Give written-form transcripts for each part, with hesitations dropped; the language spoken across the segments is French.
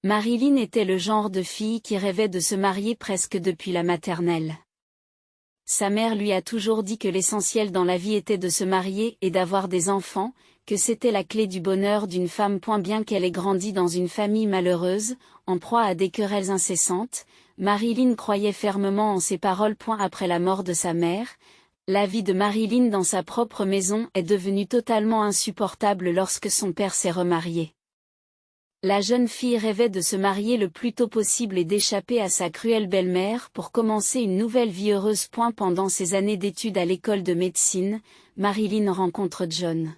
Marilyn était le genre de fille qui rêvait de se marier presque depuis la maternelle. Sa mère lui a toujours dit que l'essentiel dans la vie était de se marier et d'avoir des enfants, que c'était la clé du bonheur d'une femme. Bien qu'elle ait grandi dans une famille malheureuse, en proie à des querelles incessantes, Marilyn croyait fermement en ses paroles. Après la mort de sa mère, la vie de Marilyn dans sa propre maison est devenue totalement insupportable lorsque son père s'est remarié. La jeune fille rêvait de se marier le plus tôt possible et d'échapper à sa cruelle belle-mère pour commencer une nouvelle vie heureuse. Pendant ses années d'études à l'école de médecine, Marilyn rencontre John.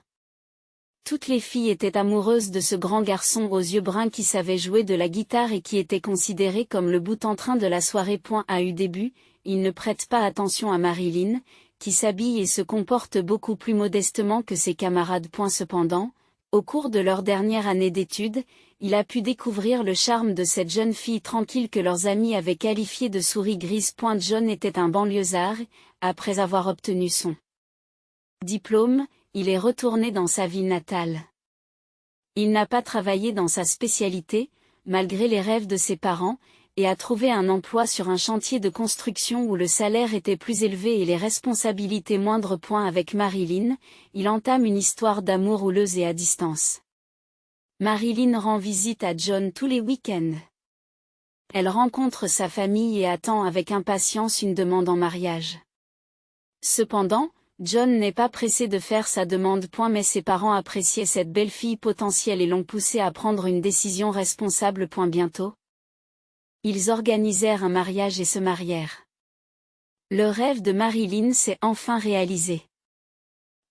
Toutes les filles étaient amoureuses de ce grand garçon aux yeux bruns qui savait jouer de la guitare et qui était considéré comme le bout en train de la soirée. À eu début, il ne prête pas attention à Marilyn, qui s'habille et se comporte beaucoup plus modestement que ses camarades. Cependant, au cours de leur dernière année d'études, il a pu découvrir le charme de cette jeune fille tranquille que leurs amis avaient qualifiée de souris grise. John était un banlieusard, après avoir obtenu son diplôme, il est retourné dans sa ville natale. Il n'a pas travaillé dans sa spécialité, malgré les rêves de ses parents, et a trouvé un emploi sur un chantier de construction où le salaire était plus élevé et les responsabilités moindres. Avec Marilyn, il entame une histoire d'amour houleuse et à distance. Marilyn rend visite à John tous les week-ends. Elle rencontre sa famille et attend avec impatience une demande en mariage. Cependant, John n'est pas pressé de faire sa demande. Mais ses parents appréciaient cette belle fille potentielle et l'ont poussé à prendre une décision responsable. Bientôt, ils organisèrent un mariage et se marièrent. Le rêve de Marilyn s'est enfin réalisé.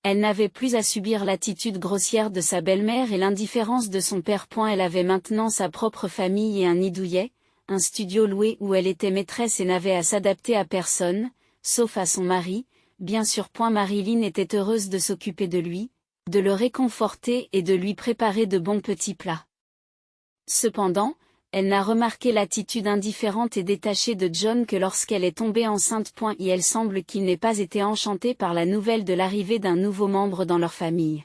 Elle n'avait plus à subir l'attitude grossière de sa belle-mère et l'indifférence de son père. Elle avait maintenant sa propre famille et un nid douillet, un studio loué où elle était maîtresse et n'avait à s'adapter à personne, sauf à son mari. Bien sûr. Marilyn était heureuse de s'occuper de lui, de le réconforter et de lui préparer de bons petits plats. Cependant, elle n'a remarqué l'attitude indifférente et détachée de John que lorsqu'elle est tombée enceinte. Et elle semble qu'il n'ait pas été enchanté par la nouvelle de l'arrivée d'un nouveau membre dans leur famille.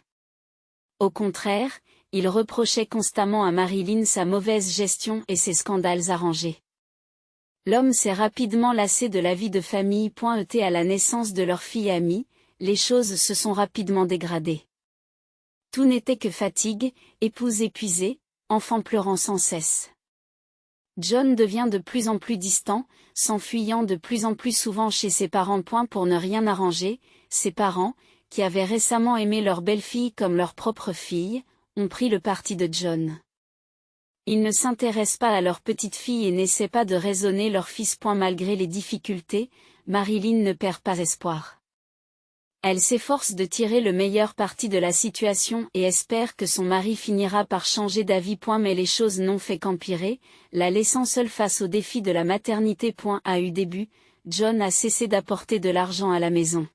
Au contraire, il reprochait constamment à Marilyn sa mauvaise gestion et ses scandales arrangés. L'homme s'est rapidement lassé de la vie de famille. À la naissance de leur fille amie, les choses se sont rapidement dégradées. Tout n'était que fatigue, épouse épuisée, enfant pleurant sans cesse. John devient de plus en plus distant, s'enfuyant de plus en plus souvent chez ses parents. Pour ne rien arranger, ses parents, qui avaient récemment aimé leur belle-fille comme leur propre fille, ont pris le parti de John. Ils ne s'intéressent pas à leur petite fille et n'essaient pas de raisonner leur fils. Malgré les difficultés, Marilyn ne perd pas espoir. Elle s'efforce de tirer le meilleur parti de la situation et espère que son mari finira par changer d'avis. Mais les choses n'ont fait qu'empirer, la laissant seule face au défi de la maternité. À eu début, John a cessé d'apporter de l'argent à la maison.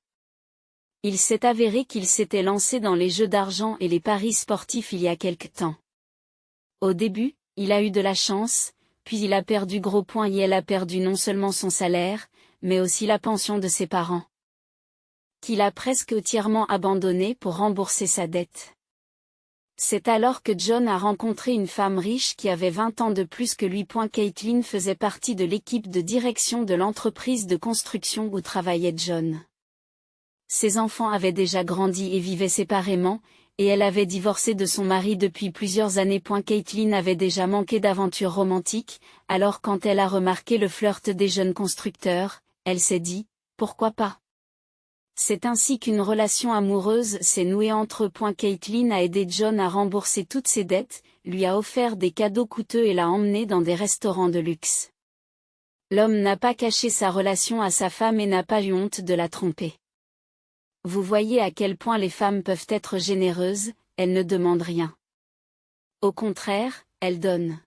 Il s'est avéré qu'il s'était lancé dans les jeux d'argent et les paris sportifs il y a quelque temps. Au début, il a eu de la chance, puis il a perdu gros. Et elle a perdu non seulement son salaire, mais aussi la pension de ses parents, qu'il a presque entièrement abandonné pour rembourser sa dette. C'est alors que John a rencontré une femme riche qui avait 20 ans de plus que lui. Caitlin faisait partie de l'équipe de direction de l'entreprise de construction où travaillait John. Ses enfants avaient déjà grandi et vivaient séparément, et elle avait divorcé de son mari depuis plusieurs années. Caitlin avait déjà manqué d'aventures romantiques, alors quand elle a remarqué le flirt des jeunes constructeurs, elle s'est dit, pourquoi pas? C'est ainsi qu'une relation amoureuse s'est nouée entre eux. Caitlin a aidé John à rembourser toutes ses dettes, lui a offert des cadeaux coûteux et l'a emmené dans des restaurants de luxe. L'homme n'a pas caché sa relation à sa femme et n'a pas eu honte de la tromper. Vous voyez à quel point les femmes peuvent être généreuses, elles ne demandent rien. Au contraire, elles donnent.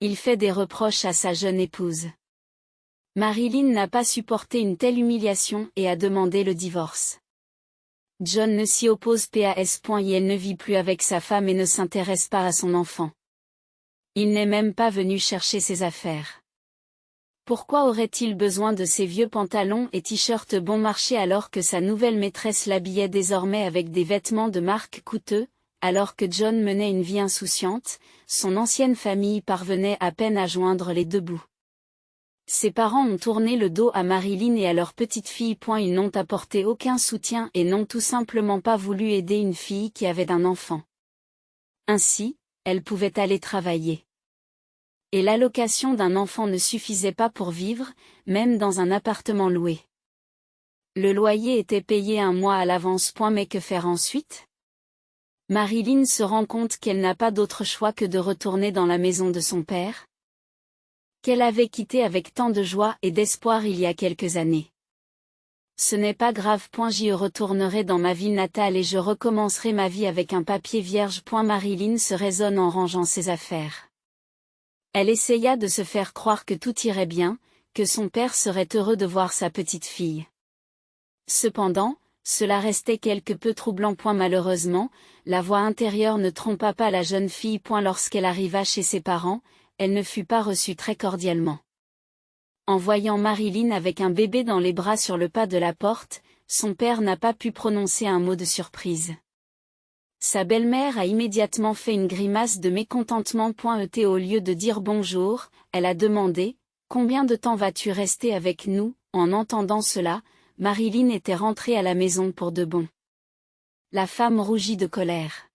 Il fait des reproches à sa jeune épouse. Marilyn n'a pas supporté une telle humiliation et a demandé le divorce. John ne s'y oppose pas. Et elle ne vit plus avec sa femme et ne s'intéresse pas à son enfant. Il n'est même pas venu chercher ses affaires. Pourquoi aurait-il besoin de ses vieux pantalons et t-shirts bon marché alors que sa nouvelle maîtresse l'habillait désormais avec des vêtements de marque coûteux, alors que John menait une vie insouciante, son ancienne famille parvenait à peine à joindre les deux bouts. Ses parents ont tourné le dos à Marilyn et à leur petite-fille. Ils n'ont apporté aucun soutien et n'ont tout simplement pas voulu aider une fille qui avait un enfant. Ainsi, elle pouvait aller travailler. Et l'allocation d'un enfant ne suffisait pas pour vivre, même dans un appartement loué. Le loyer était payé un mois à l'avance. Mais que faire ensuite? Marilyn se rend compte qu'elle n'a pas d'autre choix que de retourner dans la maison de son père, qu'elle avait quitté avec tant de joie et d'espoir il y a quelques années. Ce n'est pas grave. J'y retournerai dans ma ville natale et je recommencerai ma vie avec un papier vierge. Marilyn se raisonne en rangeant ses affaires. Elle essaya de se faire croire que tout irait bien, que son père serait heureux de voir sa petite fille. Cependant, cela restait quelque peu troublant. Malheureusement, la voix intérieure ne trompa pas la jeune fille. Lorsqu'elle arriva chez ses parents, elle ne fut pas reçue très cordialement. En voyant Marilyn avec un bébé dans les bras sur le pas de la porte, son père n'a pas pu prononcer un mot de surprise. Sa belle-mère a immédiatement fait une grimace de mécontentement. Au lieu de dire bonjour, elle a demandé « Combien de temps vas-tu rester avec nous ?» En entendant cela, Marilyn était rentrée à la maison pour de bon. La femme rougit de colère.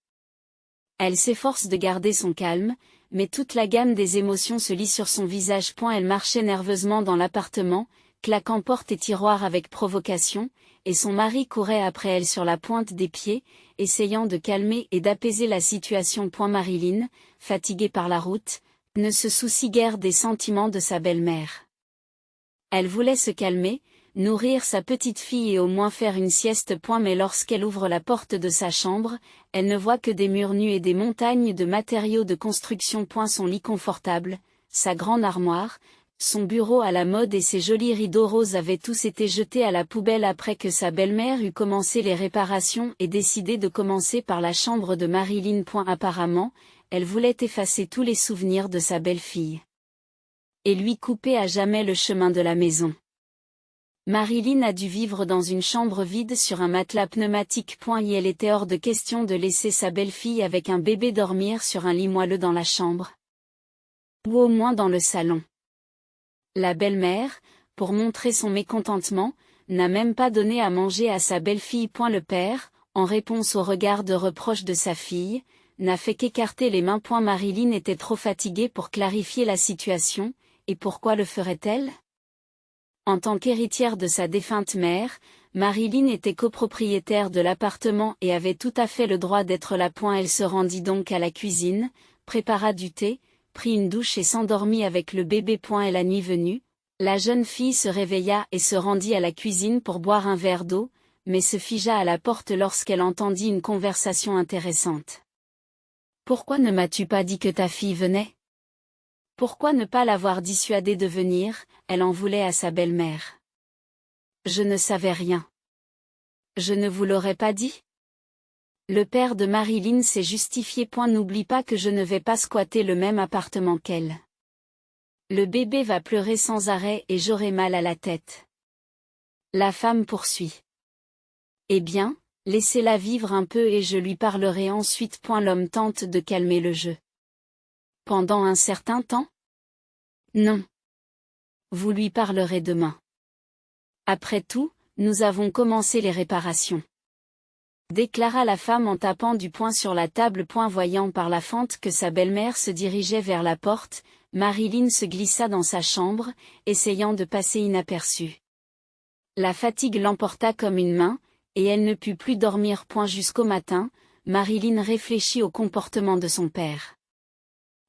Elle s'efforce de garder son calme, mais toute la gamme des émotions se lit sur son visage. Elle marchait nerveusement dans l'appartement, claquant portes et tiroirs avec provocation, et son mari courait après elle sur la pointe des pieds, essayant de calmer et d'apaiser la situation. Marilyn, fatiguée par la route, ne se soucie guère des sentiments de sa belle-mère. Elle voulait se calmer, nourrir sa petite fille et au moins faire une sieste. Mais lorsqu'elle ouvre la porte de sa chambre, elle ne voit que des murs nus et des montagnes de matériaux de construction. Son lit confortable, sa grande armoire, son bureau à la mode et ses jolis rideaux roses avaient tous été jetés à la poubelle après que sa belle-mère eut commencé les réparations et décidé de commencer par la chambre de Marilyn. Apparemment, elle voulait effacer tous les souvenirs de sa belle-fille et lui couper à jamais le chemin de la maison. Marilyn a dû vivre dans une chambre vide sur un matelas pneumatique. Et elle était hors de question de laisser sa belle-fille avec un bébé dormir sur un lit moelleux dans la chambre. Ou au moins dans le salon. La belle-mère, pour montrer son mécontentement, n'a même pas donné à manger à sa belle-fille. Le père, en réponse au regard de reproche de sa fille, n'a fait qu'écarter les mains. Marilyn était trop fatiguée pour clarifier la situation, et pourquoi le ferait-elle? En tant qu'héritière de sa défunte mère, Marilyn était copropriétaire de l'appartement et avait tout à fait le droit d'être là. Elle se rendit donc à la cuisine, prépara du thé, prit une douche et s'endormit avec le bébé. Et la nuit venue, la jeune fille se réveilla et se rendit à la cuisine pour boire un verre d'eau, mais se figea à la porte lorsqu'elle entendit une conversation intéressante. « Pourquoi ne m'as-tu pas dit que ta fille venait ? Pourquoi ne pas l'avoir dissuadée de venir ?» Elle en voulait à sa belle-mère. « Je ne savais rien. Je ne vous l'aurais pas dit ?» Le père de Marilyn s'est justifié. N'oublie pas que je ne vais pas squatter le même appartement qu'elle. Le bébé va pleurer sans arrêt et j'aurai mal à la tête. La femme poursuit. Eh bien, laissez-la vivre un peu et je lui parlerai ensuite. L'homme tente de calmer le jeu. Pendant un certain temps? Non. Vous lui parlerez demain. Après tout, nous avons commencé les réparations. Déclara la femme en tapant du poing sur la table. Voyant par la fente que sa belle-mère se dirigeait vers la porte, Marilyn se glissa dans sa chambre, essayant de passer inaperçue. La fatigue l'emporta comme une main, et elle ne put plus dormir. Jusqu'au matin, Marilyn réfléchit au comportement de son père.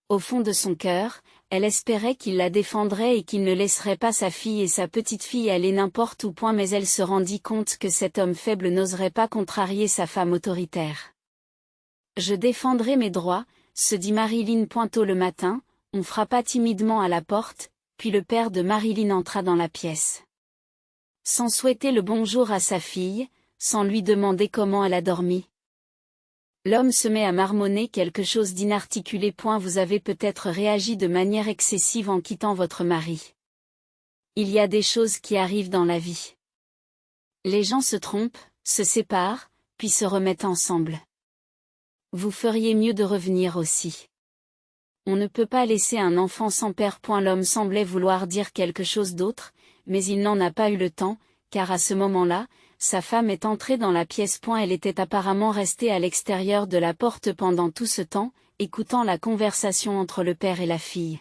Au fond de son cœur, elle espérait qu'il la défendrait et qu'il ne laisserait pas sa fille et sa petite-fille aller n'importe où. Mais elle se rendit compte que cet homme faible n'oserait pas contrarier sa femme autoritaire. « Je défendrai mes droits », se dit Marilyn. Tôt le matin, on frappa timidement à la porte, puis le père de Marilyn entra dans la pièce. Sans souhaiter le bonjour à sa fille, sans lui demander comment elle a dormi. L'homme se met à marmonner quelque chose d'inarticulé. Vous avez peut-être réagi de manière excessive en quittant votre mari. Il y a des choses qui arrivent dans la vie. Les gens se trompent, se séparent, puis se remettent ensemble. Vous feriez mieux de revenir aussi. On ne peut pas laisser un enfant sans père. L'homme semblait vouloir dire quelque chose d'autre, mais il n'en a pas eu le temps, car à ce moment-là, sa femme est entrée dans la pièce. Elle était apparemment restée à l'extérieur de la porte pendant tout ce temps, écoutant la conversation entre le père et la fille.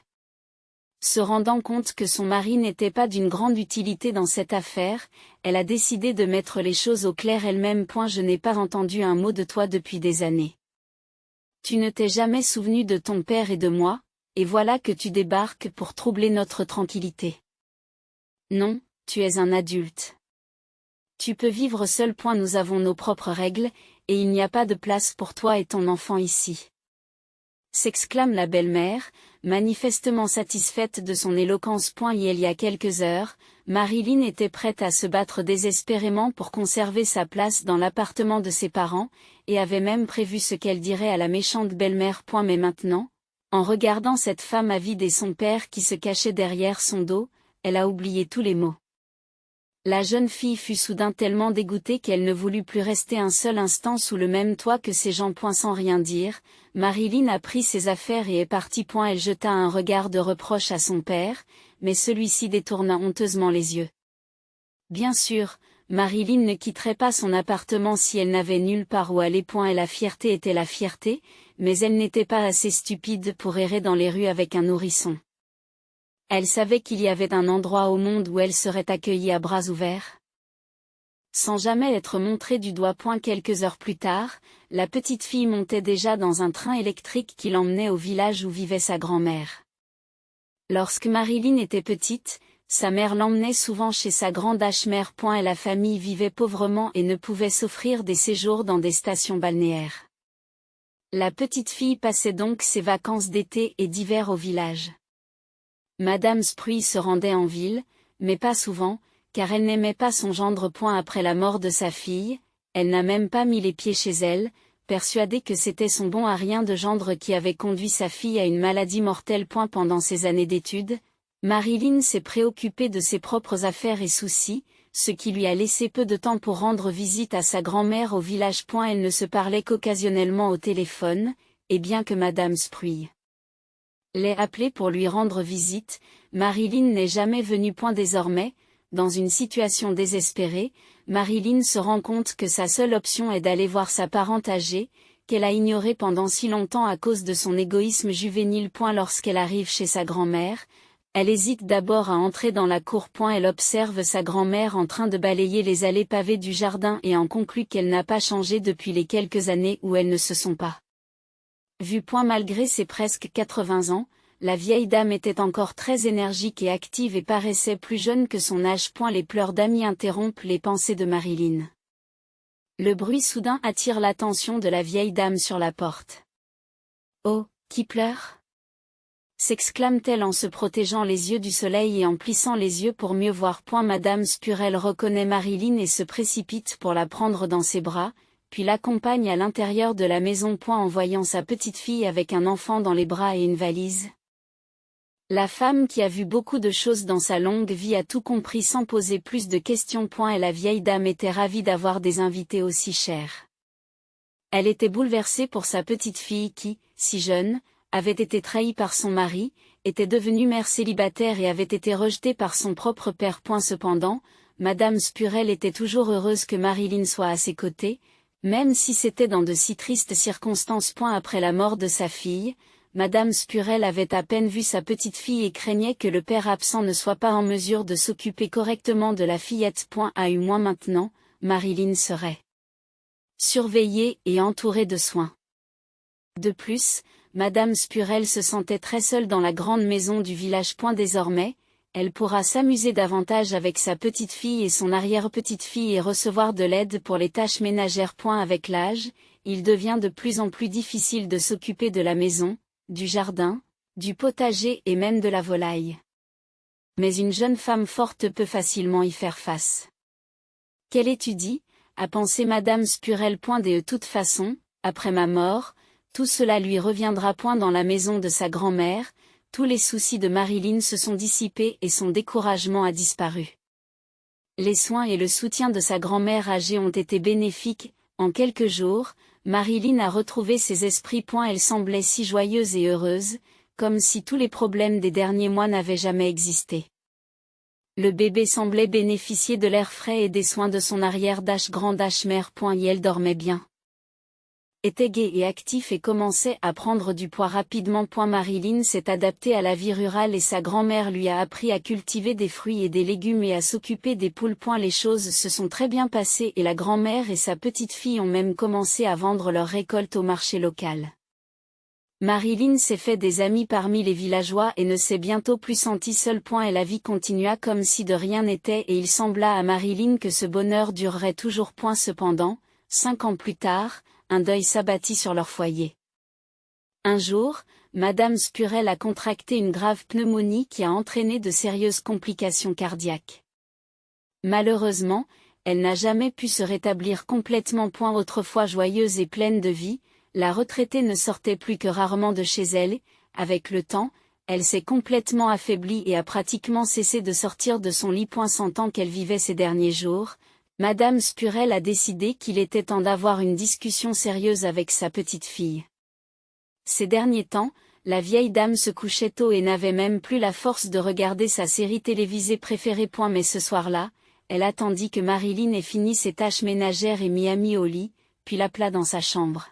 Se rendant compte que son mari n'était pas d'une grande utilité dans cette affaire, elle a décidé de mettre les choses au clair elle-même. Je n'ai pas entendu un mot de toi depuis des années. Tu ne t'es jamais souvenu de ton père et de moi, et voilà que tu débarques pour troubler notre tranquillité. Non, tu es un adulte. Tu peux vivre seul. Nous avons nos propres règles, et il n'y a pas de place pour toi et ton enfant ici. S'exclame la belle-mère, manifestement satisfaite de son éloquence. Il y a quelques heures, Marilyn était prête à se battre désespérément pour conserver sa place dans l'appartement de ses parents, et avait même prévu ce qu'elle dirait à la méchante belle-mère. Mais maintenant, en regardant cette femme avide et son père qui se cachait derrière son dos, elle a oublié tous les mots. La jeune fille fut soudain tellement dégoûtée qu'elle ne voulut plus rester un seul instant sous le même toit que ces gens. Sans rien dire, Marilyn a pris ses affaires et est partie. Elle jeta un regard de reproche à son père, mais celui-ci détourna honteusement les yeux. Bien sûr, Marilyn ne quitterait pas son appartement si elle n'avait nulle part où aller. Et la fierté était la fierté, mais elle n'était pas assez stupide pour errer dans les rues avec un nourrisson. Elle savait qu'il y avait un endroit au monde où elle serait accueillie à bras ouverts. Sans jamais être montrée du doigt. Quelques heures plus tard, la petite fille montait déjà dans un train électrique qui l'emmenait au village où vivait sa grand-mère. Lorsque Marilyn était petite, sa mère l'emmenait souvent chez sa grand-mère. Et la famille vivait pauvrement et ne pouvait s'offrir des séjours dans des stations balnéaires. La petite fille passait donc ses vacances d'été et d'hiver au village. Madame Spruit se rendait en ville, mais pas souvent, car elle n'aimait pas son gendre. Après la mort de sa fille, elle n'a même pas mis les pieds chez elle, persuadée que c'était son bon à rien de gendre qui avait conduit sa fille à une maladie mortelle. Pendant ses années d'études, Marilyn s'est préoccupée de ses propres affaires et soucis, ce qui lui a laissé peu de temps pour rendre visite à sa grand-mère au village. Elle ne se parlait qu'occasionnellement au téléphone, et bien que Madame Spruit l'ait appelée pour lui rendre visite, Marilyn n'est jamais venue. Désormais, dans une situation désespérée, Marilyn se rend compte que sa seule option est d'aller voir sa parente âgée, qu'elle a ignorée pendant si longtemps à cause de son égoïsme juvénile. Lorsqu'elle arrive chez sa grand-mère, elle hésite d'abord à entrer dans la cour. Elle observe sa grand-mère en train de balayer les allées pavées du jardin et en conclut qu'elle n'a pas changé depuis les quelques années où elles ne se sont pas vues. Malgré ses presque 80 ans, la vieille dame était encore très énergique et active et paraissait plus jeune que son âge. Les pleurs d'amis interrompent les pensées de Marilyn. Le bruit soudain attire l'attention de la vieille dame sur la porte. « Oh, qui pleure ?» s'exclame-t-elle en se protégeant les yeux du soleil et en plissant les yeux pour mieux voir. Madame Spurel reconnaît Marilyn et se précipite pour la prendre dans ses bras, puis l'accompagne à l'intérieur de la maison. En voyant sa petite fille avec un enfant dans les bras et une valise. La femme qui a vu beaucoup de choses dans sa longue vie a tout compris sans poser plus de questions. Et la vieille dame était ravie d'avoir des invités aussi chers. Elle était bouleversée pour sa petite fille qui, si jeune, avait été trahie par son mari, était devenue mère célibataire et avait été rejetée par son propre père. Cependant, Madame Spurel était toujours heureuse que Marilyn soit à ses côtés, même si c'était dans de si tristes circonstances. Après la mort de sa fille, Madame Spurel avait à peine vu sa petite fille et craignait que le père absent ne soit pas en mesure de s'occuper correctement de la fillette. À un mois maintenant, Marilyn serait surveillée et entourée de soins. De plus, Madame Spurel se sentait très seule dans la grande maison du village. Désormais, elle pourra s'amuser davantage avec sa petite fille et son arrière-petite-fille et recevoir de l'aide pour les tâches ménagères. Avec l'âge, il devient de plus en plus difficile de s'occuper de la maison, du jardin, du potager et même de la volaille. Mais une jeune femme forte peut facilement y faire face. Qu'elle étudie, a pensé Madame Spurel. De toute façon, après ma mort, tout cela lui reviendra. Dans la maison de sa grand-mère, tous les soucis de Marilyn se sont dissipés et son découragement a disparu. Les soins et le soutien de sa grand-mère âgée ont été bénéfiques. En quelques jours, Marilyn a retrouvé ses esprits. Elle semblait si joyeuse et heureuse, comme si tous les problèmes des derniers mois n'avaient jamais existé. Le bébé semblait bénéficier de l'air frais et des soins de son arrière-grand-mère. Et elle dormait bien. Était gai et actif et commençait à prendre du poids rapidement. Marilyn s'est adaptée à la vie rurale et sa grand-mère lui a appris à cultiver des fruits et des légumes et à s'occuper des poules. Les choses se sont très bien passées et la grand-mère et sa petite-fille ont même commencé à vendre leurs récoltes au marché local. Marilyn s'est fait des amis parmi les villageois et ne s'est bientôt plus sentie seule. Et la vie continua comme si de rien n'était et il sembla à Marilyn que ce bonheur durerait toujours. Cependant, 5 ans plus tard, un deuil s'abattit sur leur foyer. Un jour, Madame Spurel a contracté une grave pneumonie qui a entraîné de sérieuses complications cardiaques. Malheureusement, elle n'a jamais pu se rétablir complètement. Autrefois joyeuse et pleine de vie, la retraitée ne sortait plus que rarement de chez elle. Avec le temps, elle s'est complètement affaiblie et a pratiquement cessé de sortir de son lit. Sentant qu'elle vivait ces derniers jours, Madame Spurel a décidé qu'il était temps d'avoir une discussion sérieuse avec sa petite-fille. Ces derniers temps, la vieille dame se couchait tôt et n'avait même plus la force de regarder sa série télévisée préférée. Mais ce soir-là, elle attendit que Marilyn ait fini ses tâches ménagères et mis au lit, puis l'appela dans sa chambre.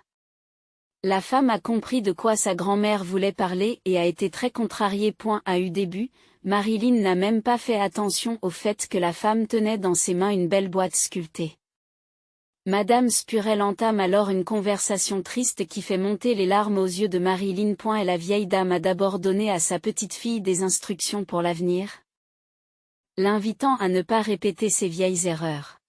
La femme a compris de quoi sa grand-mère voulait parler et a été très contrariée. À début, Marilyn n'a même pas fait attention au fait que la femme tenait dans ses mains une belle boîte sculptée. Madame Spurel entame alors une conversation triste qui fait monter les larmes aux yeux de Marilyn. Et la vieille dame a d'abord donné à sa petite-fille des instructions pour l'avenir, l'invitant à ne pas répéter ses vieilles erreurs.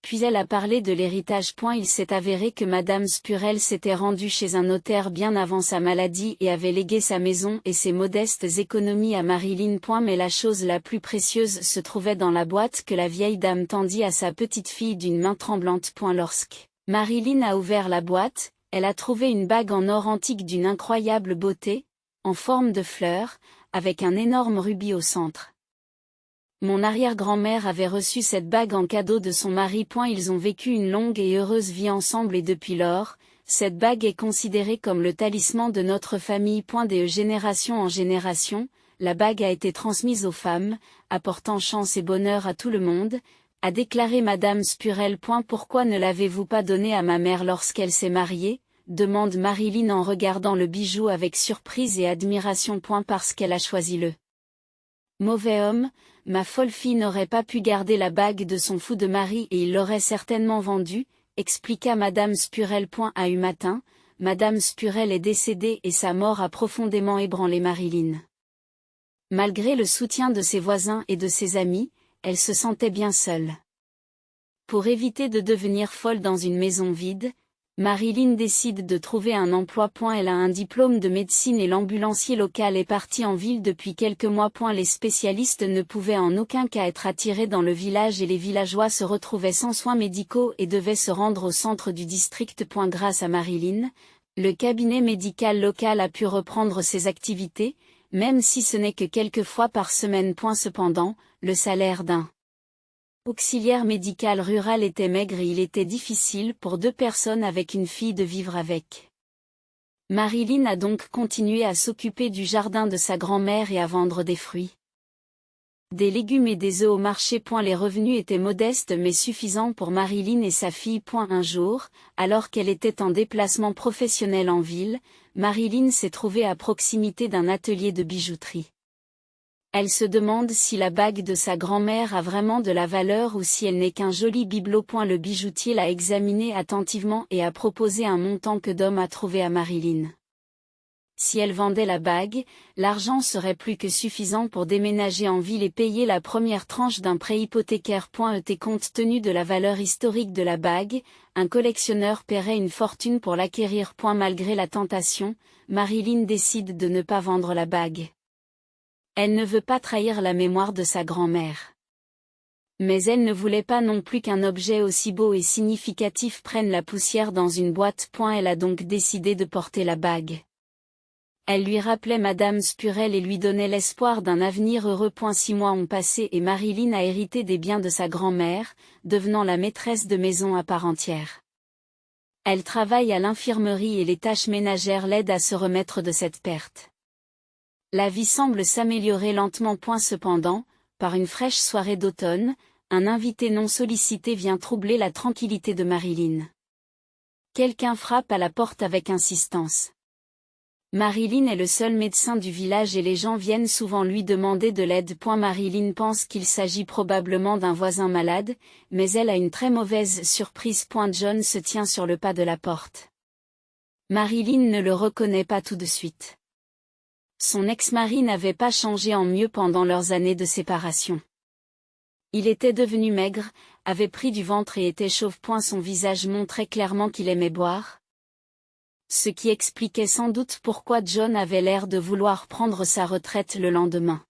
Puis elle a parlé de l'héritage. Il s'est avéré que Madame Spurel s'était rendue chez un notaire bien avant sa maladie et avait légué sa maison et ses modestes économies à Marilyn. Mais la chose la plus précieuse se trouvait dans la boîte que la vieille dame tendit à sa petite-fille d'une main tremblante. Lorsque Marilyn a ouvert la boîte, elle a trouvé une bague en or antique d'une incroyable beauté, en forme de fleur, avec un énorme rubis au centre. Mon arrière-grand-mère avait reçu cette bague en cadeau de son mari. Ils ont vécu une longue et heureuse vie ensemble et depuis lors, cette bague est considérée comme le talisman de notre famille. De génération en génération, la bague a été transmise aux femmes, apportant chance et bonheur à tout le monde, a déclaré Madame Spurel. Pourquoi ne l'avez-vous pas donnée à ma mère lorsqu'elle s'est mariée ? Demande Marilyn en regardant le bijou avec surprise et admiration. Parce qu'elle a choisi le mauvais homme. Ma folle fille n'aurait pas pu garder la bague de son fou de mari et il l'aurait certainement vendue, expliqua Madame Spurel. À matin, Madame Spurel est décédée et sa mort a profondément ébranlé Marilyn. Malgré le soutien de ses voisins et de ses amis, elle se sentait bien seule. Pour éviter de devenir folle dans une maison vide, Marilyn décide de trouver un emploi. Elle a un diplôme de médecine et l'ambulancier local est parti en ville depuis quelques mois. Les spécialistes ne pouvaient en aucun cas être attirés dans le village et les villageois se retrouvaient sans soins médicaux et devaient se rendre au centre du district. Grâce à Marilyn, le cabinet médical local a pu reprendre ses activités, même si ce n'est que quelques fois par semaine. Cependant, le salaire d'un auxiliaire médical rural était maigre et il était difficile pour 2 personnes avec une fille de vivre avec. Marilyn a donc continué à s'occuper du jardin de sa grand-mère et à vendre des fruits, des légumes et des œufs au marché. Les revenus étaient modestes mais suffisants pour Marilyn et sa fille. Un jour, alors qu'elle était en déplacement professionnel en ville, Marilyn s'est trouvée à proximité d'un atelier de bijouterie. Elle se demande si la bague de sa grand-mère a vraiment de la valeur ou si elle n'est qu'un joli bibelot. Le bijoutier l'a examinée attentivement et a proposé un montant que d'homme a trouvé à Marilyn. Si elle vendait la bague, l'argent serait plus que suffisant pour déménager en ville et payer la première tranche d'un prêt hypothécaire. Compte tenu de la valeur historique de la bague, un collectionneur paierait une fortune pour l'acquérir. Malgré la tentation, Marilyn décide de ne pas vendre la bague. Elle ne veut pas trahir la mémoire de sa grand-mère. Mais elle ne voulait pas non plus qu'un objet aussi beau et significatif prenne la poussière dans une boîte. Elle a donc décidé de porter la bague. Elle lui rappelait Madame Spurel et lui donnait l'espoir d'un avenir heureux. 6 mois ont passé et Marilyn a hérité des biens de sa grand-mère, devenant la maîtresse de maison à part entière. Elle travaille à l'infirmerie et les tâches ménagères l'aident à se remettre de cette perte. La vie semble s'améliorer lentement. Cependant, par une fraîche soirée d'automne, un invité non sollicité vient troubler la tranquillité de Marilyn. Quelqu'un frappe à la porte avec insistance. Marilyn est le seul médecin du village et les gens viennent souvent lui demander de l'aide. Marilyn pense qu'il s'agit probablement d'un voisin malade, mais elle a une très mauvaise surprise. John se tient sur le pas de la porte. Marilyn ne le reconnaît pas tout de suite. Son ex-mari n'avait pas changé en mieux pendant leurs années de séparation. Il était devenu maigre, avait pris du ventre et était chauve. Son visage montrait clairement qu'il aimait boire. Ce qui expliquait sans doute pourquoi John avait l'air de vouloir prendre sa retraite le lendemain.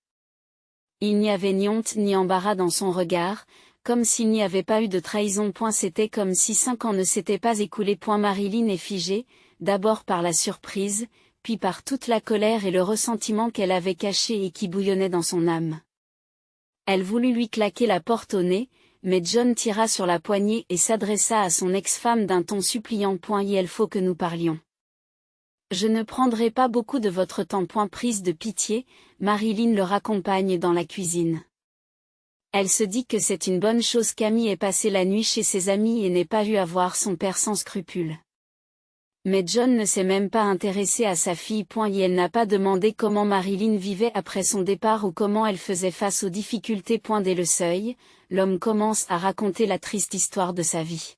Il n'y avait ni honte ni embarras dans son regard, comme s'il n'y avait pas eu de trahison. C'était comme si 5 ans ne s'étaient pas écoulés. Marilyn est figée, d'abord par la surprise, puis par toute la colère et le ressentiment qu'elle avait caché et qui bouillonnait dans son âme. Elle voulut lui claquer la porte au nez, mais John tira sur la poignée et s'adressa à son ex-femme d'un ton suppliant. Il faut que nous parlions. Je ne prendrai pas beaucoup de votre temps. Prise de pitié, Marilyn le raccompagne dans la cuisine. Elle se dit que c'est une bonne chose qu'Amy ait passé la nuit chez ses amis et n'ait pas eu à voir son père sans scrupules. Mais John ne s'est même pas intéressé à sa fille. Et elle n'a pas demandé comment Marilyn vivait après son départ ou comment elle faisait face aux difficultés. Dès le seuil, l'homme commence à raconter la triste histoire de sa vie.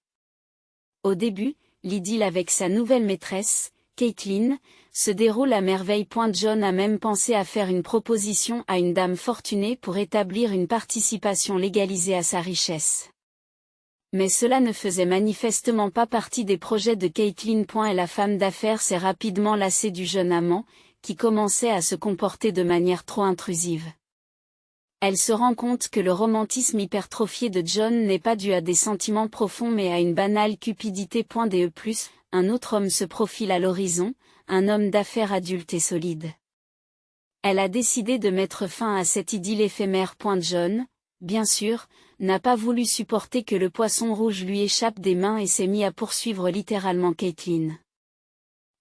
Au début, l'idylle avec sa nouvelle maîtresse, Caitlin, se déroule à merveille. John a même pensé à faire une proposition à une dame fortunée pour établir une participation légalisée à sa richesse. Mais cela ne faisait manifestement pas partie des projets de Caitlin. Et la femme d'affaires s'est rapidement lassée du jeune amant, qui commençait à se comporter de manière trop intrusive. Elle se rend compte que le romantisme hypertrophié de John n'est pas dû à des sentiments profonds mais à une banale cupidité. Un autre homme se profile à l'horizon, un homme d'affaires adulte et solide. Elle a décidé de mettre fin à cette idylle éphémère. John, bien sûr, n'a pas voulu supporter que le poisson rouge lui échappe des mains et s'est mis à poursuivre littéralement Caitlin.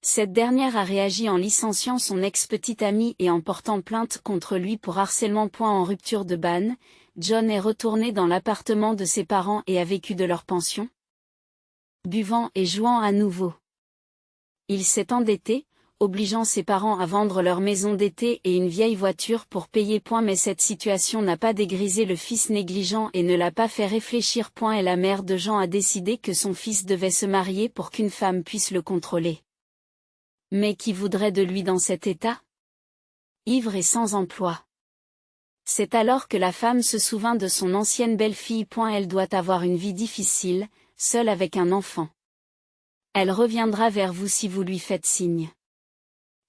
Cette dernière a réagi en licenciant son ex-petite amie et en portant plainte contre lui pour harcèlement. En rupture de ban, John est retourné dans l'appartement de ses parents et a vécu de leur pension, buvant et jouant à nouveau. Il s'est endetté, obligeant ses parents à vendre leur maison d'été et une vieille voiture pour payer. Mais cette situation n'a pas dégrisé le fils négligent et ne l'a pas fait réfléchir. Et la mère de Jean a décidé que son fils devait se marier pour qu'une femme puisse le contrôler. Mais qui voudrait de lui dans cet état? Ivre et sans emploi. C'est alors que la femme se souvint de son ancienne belle-fille. Elle doit avoir une vie difficile, seule avec un enfant. Elle reviendra vers vous si vous lui faites signe.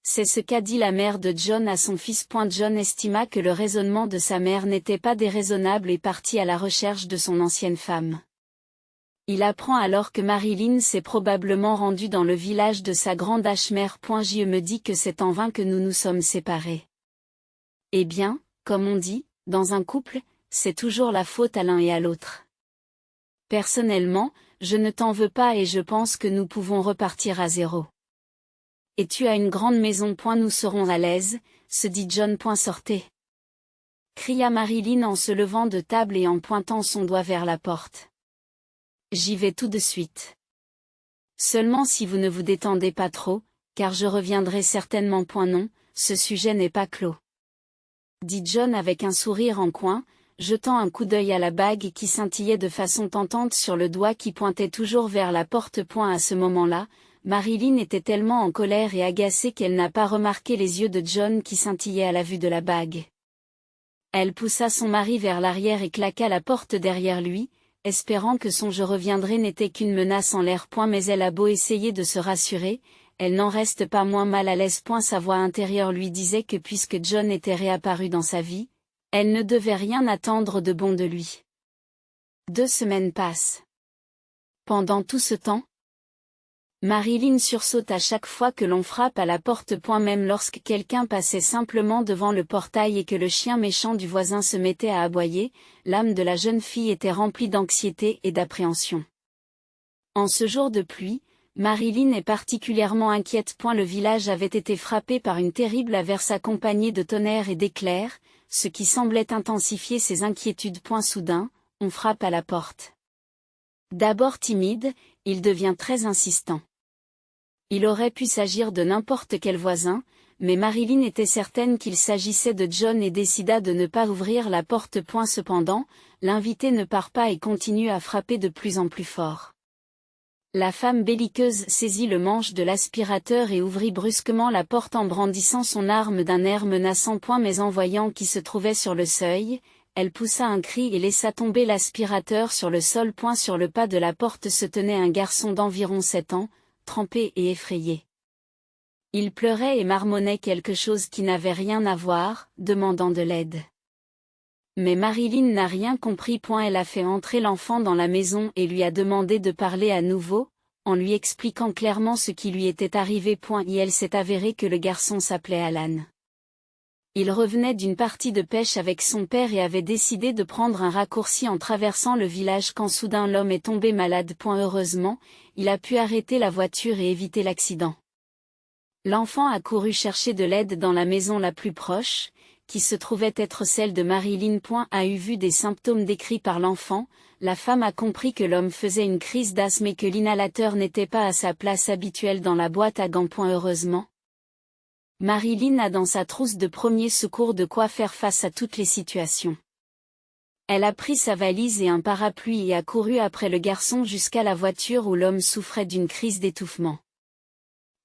C'est ce qu'a dit la mère de John à son fils. John estima que le raisonnement de sa mère n'était pas déraisonnable et partit à la recherche de son ancienne femme. Il apprend alors que Marilyn s'est probablement rendue dans le village de sa grande mère. Je me dis que c'est en vain que nous nous sommes séparés. Eh bien, comme on dit, dans un couple, c'est toujours la faute à l'un et à l'autre. Personnellement, je ne t'en veux pas et je pense que nous pouvons repartir à zéro. Et tu as une grande maison. Nous serons à l'aise, se dit John. Sortez. Cria Marilyn en se levant de table et en pointant son doigt vers la porte. J'y vais tout de suite. Seulement si vous ne vous détendez pas trop, car je reviendrai certainement. Non, ce sujet n'est pas clos. Dit John avec un sourire en coin, jetant un coup d'œil à la bague qui scintillait de façon tentante sur le doigt qui pointait toujours vers la porte. À ce moment-là, Marilyn était tellement en colère et agacée qu'elle n'a pas remarqué les yeux de John qui scintillaient à la vue de la bague. Elle poussa son mari vers l'arrière et claqua la porte derrière lui, espérant que son je reviendrai n'était qu'une menace en l'air. Mais elle a beau essayer de se rassurer, elle n'en reste pas moins mal à l'aise. Sa voix intérieure lui disait que puisque John était réapparu dans sa vie, elle ne devait rien attendre de bon de lui. 2 semaines passent. Pendant tout ce temps, Marilyn sursaute à chaque fois que l'on frappe à la porte. Même lorsque quelqu'un passait simplement devant le portail et que le chien méchant du voisin se mettait à aboyer, l'âme de la jeune fille était remplie d'anxiété et d'appréhension. En ce jour de pluie, Marilyn est particulièrement inquiète. Le village avait été frappé par une terrible averse accompagnée de tonnerre et d'éclairs, ce qui semblait intensifier ses inquiétudes. Soudain, on frappe à la porte. D'abord timide, il devient très insistant. Il aurait pu s'agir de n'importe quel voisin, mais Marilyn était certaine qu'il s'agissait de John et décida de ne pas ouvrir la porte. Cependant, l'invité ne part pas et continue à frapper de plus en plus fort. La femme belliqueuse saisit le manche de l'aspirateur et ouvrit brusquement la porte en brandissant son arme d'un air menaçant. Mais en voyant qui se trouvait sur le seuil, elle poussa un cri et laissa tomber l'aspirateur sur le sol. Sur le pas de la porte se tenait un garçon d'environ 7 ans, trempé et effrayé. Il pleurait et marmonnait quelque chose qui n'avait rien à voir, demandant de l'aide. Mais Marilyn n'a rien compris. Elle a fait entrer l'enfant dans la maison et lui a demandé de parler à nouveau, en lui expliquant clairement ce qui lui était arrivé. Et elle s'est avéré que le garçon s'appelait Alan. Il revenait d'une partie de pêche avec son père et avait décidé de prendre un raccourci en traversant le village quand soudain l'homme est tombé malade. Heureusement, il a pu arrêter la voiture et éviter l'accident. L'enfant a couru chercher de l'aide dans la maison la plus proche, qui se trouvait être celle de Marilyn. A eu vu des symptômes décrits par l'enfant, la femme a compris que l'homme faisait une crise d'asthme et que l'inhalateur n'était pas à sa place habituelle dans la boîte à gants. Heureusement, Marilyn a dans sa trousse de premiers secours de quoi faire face à toutes les situations. Elle a pris sa valise et un parapluie et a couru après le garçon jusqu'à la voiture où l'homme souffrait d'une crise d'étouffement.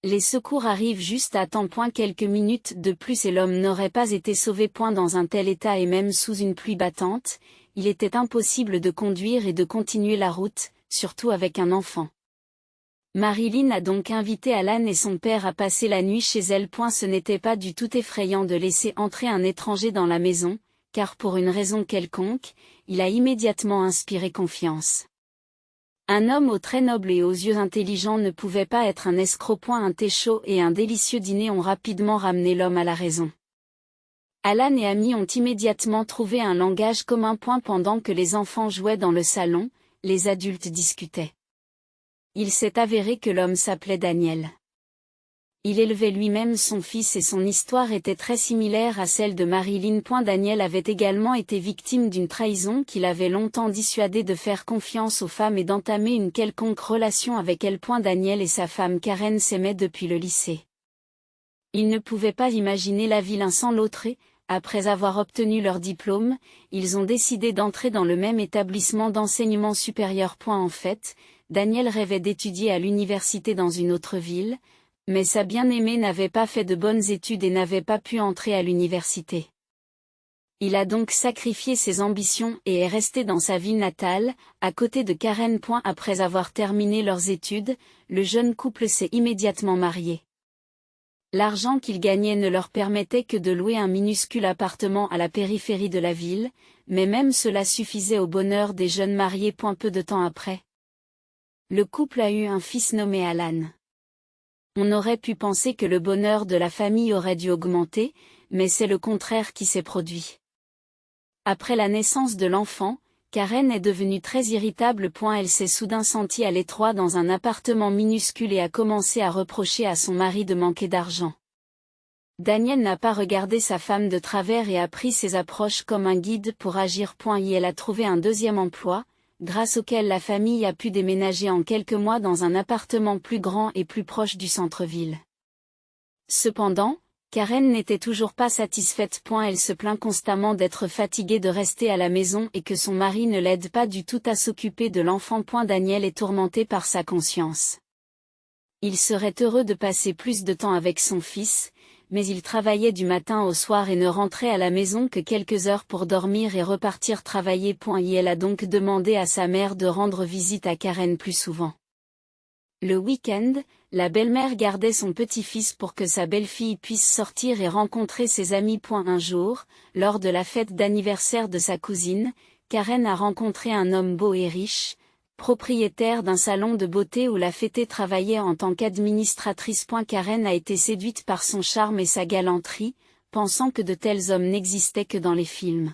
Les secours arrivent juste à temps. Quelques minutes de plus et l'homme n'aurait pas été sauvé. Dans un tel état et même sous une pluie battante, il était impossible de conduire et de continuer la route, surtout avec un enfant. Marilyn a donc invité Alan et son père à passer la nuit chez elle. Ce n'était pas du tout effrayant de laisser entrer un étranger dans la maison, car pour une raison quelconque, il a immédiatement inspiré confiance. Un homme aux traits nobles et aux yeux intelligents ne pouvait pas être un escroc. Un thé chaud et un délicieux dîner ont rapidement ramené l'homme à la raison. Alan et Amy ont immédiatement trouvé un langage commun. Pendant que les enfants jouaient dans le salon, les adultes discutaient. Il s'est avéré que l'homme s'appelait Daniel. Il élevait lui-même son fils et son histoire était très similaire à celle de Marilyn. Daniel avait également été victime d'une trahison qui l'avait longtemps dissuadé de faire confiance aux femmes et d'entamer une quelconque relation avec elles. Daniel et sa femme Karen s'aimaient depuis le lycée. Ils ne pouvaient pas imaginer la vie l'un sans l'autre et, après avoir obtenu leur diplôme, ils ont décidé d'entrer dans le même établissement d'enseignement supérieur. En fait, Daniel rêvait d'étudier à l'université dans une autre ville, mais sa bien-aimée n'avait pas fait de bonnes études et n'avait pas pu entrer à l'université. Il a donc sacrifié ses ambitions et est resté dans sa ville natale, à côté de Karen. Après avoir terminé leurs études, le jeune couple s'est immédiatement marié. L'argent qu'ils gagnaient ne leur permettait que de louer un minuscule appartement à la périphérie de la ville, mais même cela suffisait au bonheur des jeunes mariés. Peu de temps après, le couple a eu un fils nommé Alan. On aurait pu penser que le bonheur de la famille aurait dû augmenter, mais c'est le contraire qui s'est produit. Après la naissance de l'enfant, Karen est devenue très irritable. Elle s'est soudain sentie à l'étroit dans un appartement minuscule et a commencé à reprocher à son mari de manquer d'argent. Daniel n'a pas regardé sa femme de travers et a pris ses approches comme un guide pour agir. Et elle a trouvé un deuxième emploi, grâce auquel la famille a pu déménager en quelques mois dans un appartement plus grand et plus proche du centre-ville. Cependant, Karen n'était toujours pas satisfaite. Elle se plaint constamment d'être fatiguée de rester à la maison et que son mari ne l'aide pas du tout à s'occuper de l'enfant. Daniel est tourmenté par sa conscience. Il serait heureux de passer plus de temps avec son fils, mais il travaillait du matin au soir et ne rentrait à la maison que quelques heures pour dormir et repartir travailler. Et elle a donc demandé à sa mère de rendre visite à Karen plus souvent. Le week-end, la belle-mère gardait son petit-fils pour que sa belle-fille puisse sortir et rencontrer ses amis. Un jour, lors de la fête d'anniversaire de sa cousine, Karen a rencontré un homme beau et riche, propriétaire d'un salon de beauté où la fêtée travaillait en tant qu'administratrice. Karen a été séduite par son charme et sa galanterie, pensant que de tels hommes n'existaient que dans les films.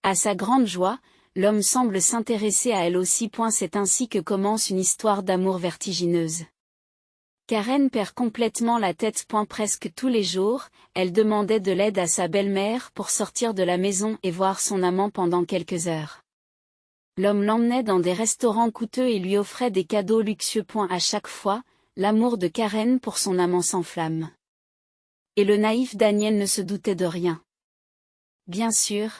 À sa grande joie, l'homme semble s'intéresser à elle aussi. C'est ainsi que commence une histoire d'amour vertigineuse. Karen perd complètement la tête. Presque tous les jours, elle demandait de l'aide à sa belle-mère pour sortir de la maison et voir son amant pendant quelques heures. L'homme l'emmenait dans des restaurants coûteux et lui offrait des cadeaux luxueux. À chaque fois, l'amour de Karen pour son amant s'enflamme. Et le naïf Daniel ne se doutait de rien. Bien sûr.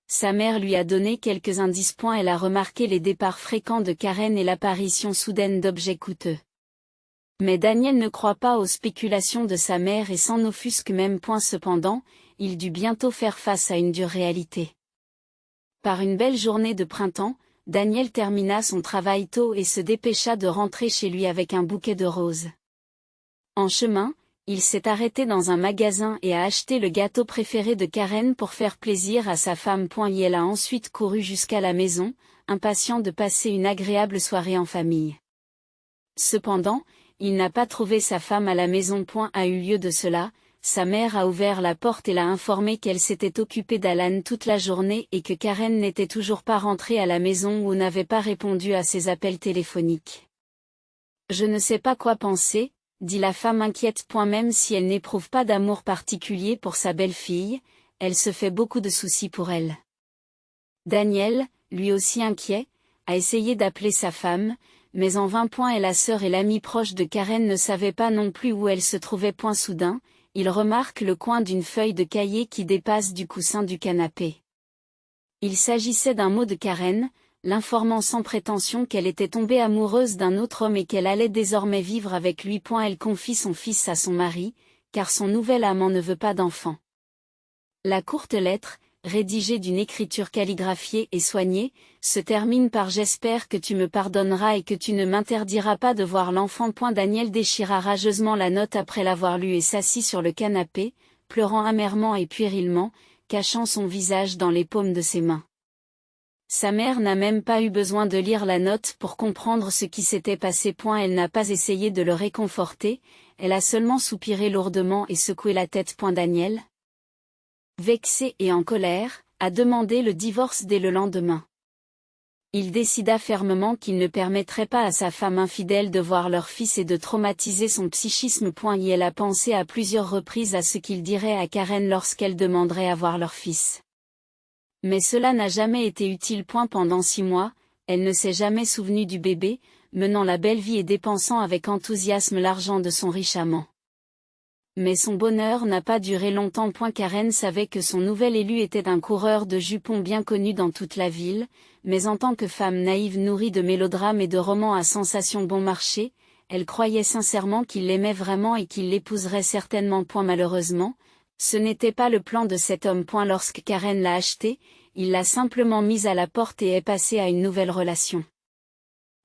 Sa mère lui a donné quelques indices. Elle a remarqué les départs fréquents de Karen et l'apparition soudaine d'objets coûteux. Mais Daniel ne croit pas aux spéculations de sa mère et s'en offusque même. Cependant, il dut bientôt faire face à une dure réalité. Par une belle journée de printemps, Daniel termina son travail tôt et se dépêcha de rentrer chez lui avec un bouquet de roses. En chemin, il s'est arrêté dans un magasin et a acheté le gâteau préféré de Karen pour faire plaisir à sa femme. Elle a ensuite couru jusqu'à la maison, impatient de passer une agréable soirée en famille. Cependant, il n'a pas trouvé sa femme à la maison. A eu lieu de cela, sa mère a ouvert la porte et l'a informé qu'elle s'était occupée d'Alan toute la journée et que Karen n'était toujours pas rentrée à la maison ou n'avait pas répondu à ses appels téléphoniques. Je ne sais pas quoi penser, dit la femme inquiète. Même si elle n'éprouve pas d'amour particulier pour sa belle-fille, elle se fait beaucoup de soucis pour elle. Daniel, lui aussi inquiet, a essayé d'appeler sa femme, mais en vain. Et la sœur et l'ami proche de Karen ne savaient pas non plus où elle se trouvait. Soudain, il remarque le coin d'une feuille de cahier qui dépasse du coussin du canapé. Il s'agissait d'un mot de Karen, l'informant sans prétention qu'elle était tombée amoureuse d'un autre homme et qu'elle allait désormais vivre avec lui. Elle confie son fils à son mari, car son nouvel amant ne veut pas d'enfant. La courte lettre, rédigée d'une écriture calligraphiée et soignée, se termine par « J'espère que tu me pardonneras et que tu ne m'interdiras pas de voir l'enfant ». Daniel déchira rageusement la note après l'avoir lue et s'assit sur le canapé, pleurant amèrement et puérilement, cachant son visage dans les paumes de ses mains. Sa mère n'a même pas eu besoin de lire la note pour comprendre ce qui s'était passé. Elle n'a pas essayé de le réconforter, elle a seulement soupiré lourdement et secoué la tête. Daniel, vexé et en colère, a demandé le divorce dès le lendemain. Il décida fermement qu'il ne permettrait pas à sa femme infidèle de voir leur fils et de traumatiser son psychisme. Elle a pensé à plusieurs reprises à ce qu'il dirait à Karen lorsqu'elle demanderait à voir leur fils. Mais cela n'a jamais été utile. Pendant 6 mois, elle ne s'est jamais souvenue du bébé, menant la belle vie et dépensant avec enthousiasme l'argent de son riche amant. Mais son bonheur n'a pas duré longtemps. Karen savait que son nouvel élu était un coureur de jupons bien connu dans toute la ville, mais en tant que femme naïve nourrie de mélodrames et de romans à sensation bon marché, elle croyait sincèrement qu'il l'aimait vraiment et qu'il l'épouserait certainement. Malheureusement, ce n'était pas le plan de cet homme. Lorsque Karen l'a acheté, il l'a simplement mise à la porte et est passé à une nouvelle relation.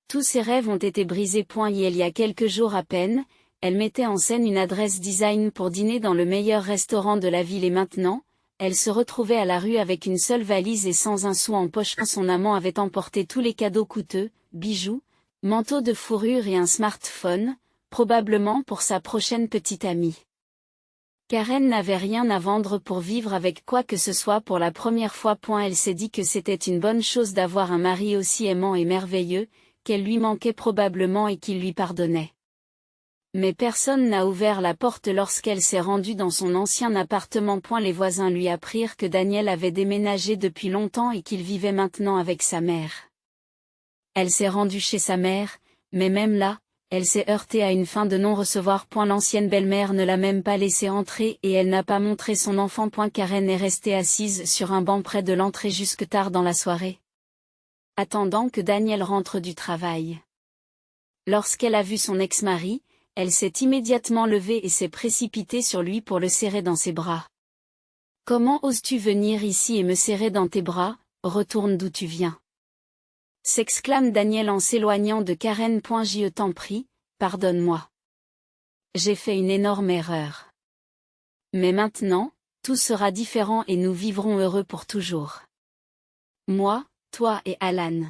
Tous ses rêves ont été brisés. Il y a quelques jours à peine, elle mettait en scène une adresse design pour dîner dans le meilleur restaurant de la ville et maintenant, elle se retrouvait à la rue avec une seule valise et sans un sou en poche. Son amant avait emporté tous les cadeaux coûteux, bijoux, manteaux de fourrure et un smartphone, probablement pour sa prochaine petite amie. Karen n'avait rien à vendre pour vivre avec quoi que ce soit pour la première fois. Elle s'est dit que c'était une bonne chose d'avoir un mari aussi aimant et merveilleux, qu'elle lui manquait probablement et qu'il lui pardonnait. Mais personne n'a ouvert la porte lorsqu'elle s'est rendue dans son ancien appartement. Les voisins lui apprirent que Daniel avait déménagé depuis longtemps et qu'il vivait maintenant avec sa mère. Elle s'est rendue chez sa mère, mais même là, elle s'est heurtée à une fin de non-recevoir. L'ancienne belle-mère ne l'a même pas laissée entrer et elle n'a pas montré son enfant. Karen est restée assise sur un banc près de l'entrée jusque tard dans la soirée, attendant que Daniel rentre du travail. Lorsqu'elle a vu son ex-mari, elle s'est immédiatement levée et s'est précipitée sur lui pour le serrer dans ses bras. « Comment oses-tu venir ici et me serrer dans tes bras, retourne d'où tu viens !» s'exclame Daniel en s'éloignant de Karen. Je t'en prie, pardonne-moi. J'ai fait une énorme erreur. Mais maintenant, tout sera différent et nous vivrons heureux pour toujours. Moi, toi et Alan.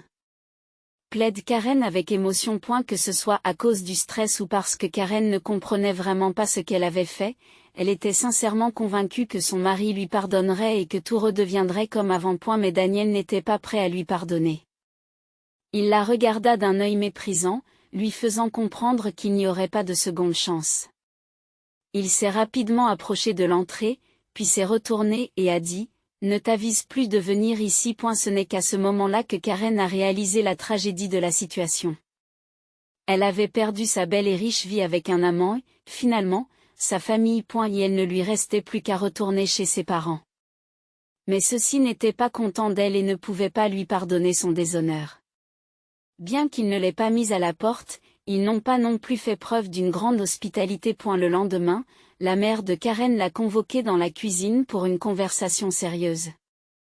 Plaide Karen avec émotion. Que ce soit à cause du stress ou parce que Karen ne comprenait vraiment pas ce qu'elle avait fait, elle était sincèrement convaincue que son mari lui pardonnerait et que tout redeviendrait comme avant. Mais Daniel n'était pas prêt à lui pardonner. Il la regarda d'un œil méprisant, lui faisant comprendre qu'il n'y aurait pas de seconde chance. Il s'est rapidement approché de l'entrée, puis s'est retourné et a dit « Ne t'avise plus de venir ici. » Ce n'est qu'à ce moment-là que Karen a réalisé la tragédie de la situation. Elle avait perdu sa belle et riche vie avec un amant, finalement, sa famille. Et elle ne lui restait plus qu'à retourner chez ses parents. Mais ceux-ci n'étaient pas contents d'elle et ne pouvaient pas lui pardonner son déshonneur. Bien qu'ils ne l'aient pas mise à la porte, ils n'ont pas non plus fait preuve d'une grande hospitalité. Le lendemain, la mère de Karen l'a convoquée dans la cuisine pour une conversation sérieuse.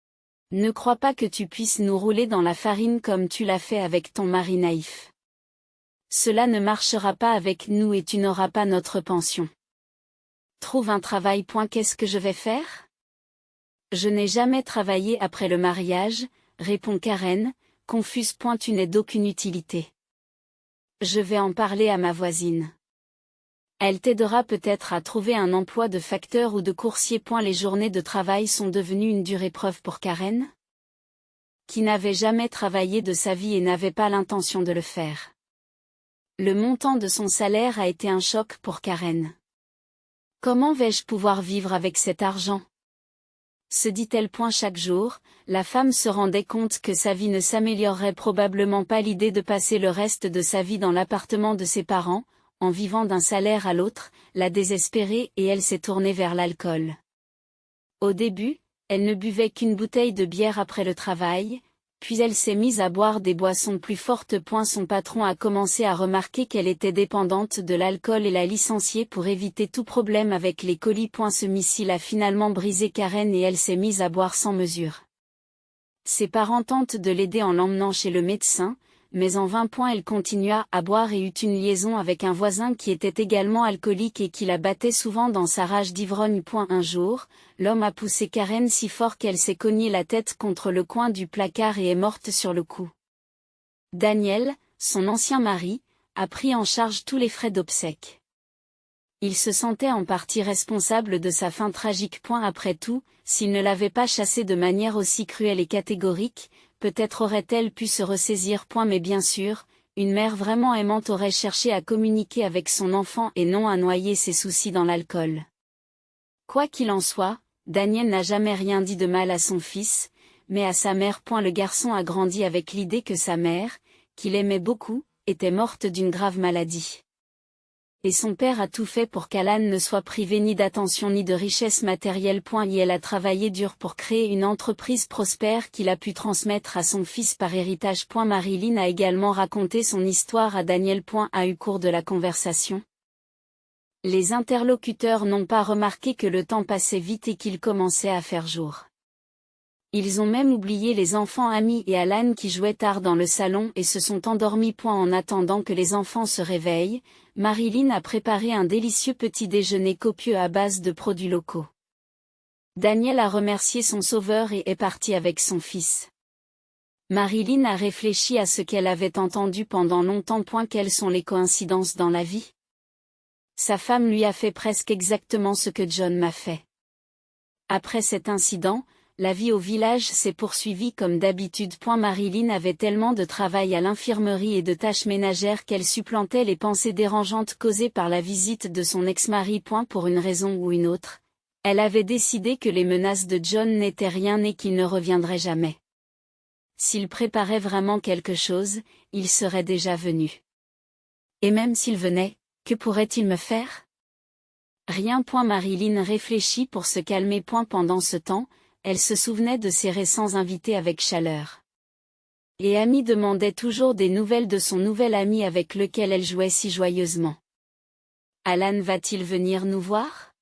« Ne crois pas que tu puisses nous rouler dans la farine comme tu l'as fait avec ton mari naïf. Cela ne marchera pas avec nous et tu n'auras pas notre pension. Trouve un travail. Qu'est-ce que je vais faire ? Je n'ai jamais travaillé après le mariage, répond Karen, confuse. Tu n'es d'aucune utilité. Je vais en parler à ma voisine. Elle t'aidera peut-être à trouver un emploi de facteur ou de coursier. Les journées de travail sont devenues une dure épreuve pour Karen, qui n'avait jamais travaillé de sa vie et n'avait pas l'intention de le faire. Le montant de son salaire a été un choc pour Karen. Comment vais-je pouvoir vivre avec cet argent ? Se dit-elle. Chaque jour, la femme se rendait compte que sa vie ne s'améliorerait probablement pas. L'idée de passer le reste de sa vie dans l'appartement de ses parents, en vivant d'un salaire à l'autre, l'a désespérée et elle s'est tournée vers l'alcool. Au début, elle ne buvait qu'une bouteille de bière après le travail, puis elle s'est mise à boire des boissons plus fortes. Son patron a commencé à remarquer qu'elle était dépendante de l'alcool et l'a licenciée pour éviter tout problème avec les colis. Ce missile a finalement brisé Karen et elle s'est mise à boire sans mesure. Ses parents tentent de l'aider en l'emmenant chez le médecin, mais en vain. Elle continua à boire et eut une liaison avec un voisin qui était également alcoolique et qui la battait souvent dans sa rage d'ivrogne. Un jour, l'homme a poussé Karen si fort qu'elle s'est cognée la tête contre le coin du placard et est morte sur le coup. Daniel, son ancien mari, a pris en charge tous les frais d'obsèques. Il se sentait en partie responsable de sa fin tragique. Après tout, s'il ne l'avait pas chassée de manière aussi cruelle et catégorique, peut-être aurait-elle pu se ressaisir. Mais bien sûr, une mère vraiment aimante aurait cherché à communiquer avec son enfant et non à noyer ses soucis dans l'alcool. Quoi qu'il en soit, Daniel n'a jamais rien dit de mal à son fils, mais à sa mère. Le garçon a grandi avec l'idée que sa mère, qu'il aimait beaucoup, était morte d'une grave maladie. Et son père a tout fait pour qu'Alan ne soit privé ni d'attention ni de richesse matérielle. Et elle a travaillé dur pour créer une entreprise prospère qu'il a pu transmettre à son fils par héritage. Marilyn a également raconté son histoire à Daniel. A eu cours de la conversation. Les interlocuteurs n'ont pas remarqué que le temps passait vite et qu'il commençait à faire jour. Ils ont même oublié les enfants Amy et Alan qui jouaient tard dans le salon et se sont endormis. En attendant que les enfants se réveillent, Marilyn a préparé un délicieux petit déjeuner copieux à base de produits locaux. Daniel a remercié son sauveur et est parti avec son fils. Marilyn a réfléchi à ce qu'elle avait entendu pendant longtemps. Quelles sont les coïncidences dans la vie ? Sa femme lui a fait presque exactement ce que John m'a fait. Après cet incident, la vie au village s'est poursuivie comme d'habitude. Marilyn avait tellement de travail à l'infirmerie et de tâches ménagères qu'elle supplantait les pensées dérangeantes causées par la visite de son ex-mari. Pour une raison ou une autre, elle avait décidé que les menaces de John n'étaient rien et qu'il ne reviendrait jamais. S'il préparait vraiment quelque chose, il serait déjà venu. Et même s'il venait, que pourrait-il me faire ? Rien. Marilyn réfléchit pour se calmer. Pendant ce temps, elle se souvenait de ses récents invités avec chaleur. Et Amy demandait toujours des nouvelles de son nouvel ami avec lequel elle jouait si joyeusement. Alan va-t-il venir nous voir ?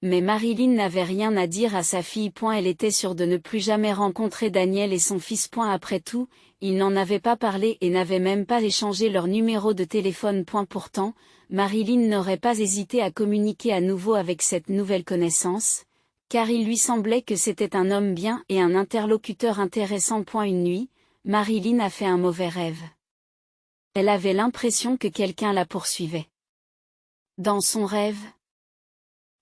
Mais Marilyn n'avait rien à dire à sa fille. Elle était sûre de ne plus jamais rencontrer Daniel et son fils. Après tout, ils n'en avaient pas parlé et n'avaient même pas échangé leur numéro de téléphone. Pourtant, Marilyn n'aurait pas hésité à communiquer à nouveau avec cette nouvelle connaissance, car il lui semblait que c'était un homme bien et un interlocuteur intéressant. Une nuit, Marilyn a fait un mauvais rêve. Elle avait l'impression que quelqu'un la poursuivait. Dans son rêve,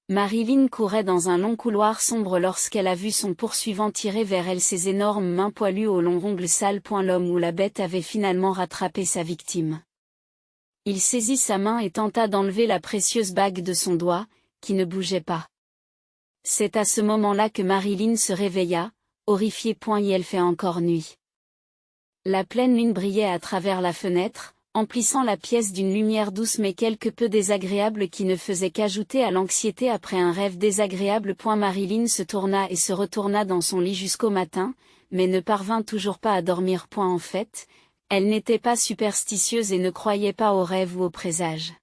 Marilyn courait dans un long couloir sombre lorsqu'elle a vu son poursuivant tirer vers elle ses énormes mains poilues aux longs ongles sales. L'homme ou la bête avait finalement rattrapé sa victime. Il saisit sa main et tenta d'enlever la précieuse bague de son doigt, qui ne bougeait pas. C'est à ce moment-là que Marilyn se réveilla, horrifiée. Il fait encore nuit. La pleine lune brillait à travers la fenêtre, emplissant la pièce d'une lumière douce mais quelque peu désagréable qui ne faisait qu'ajouter à l'anxiété après un rêve désagréable. Marilyn se tourna et se retourna dans son lit jusqu'au matin, mais ne parvint toujours pas à dormir. En fait, elle n'était pas superstitieuse et ne croyait pas aux rêves ou aux présages.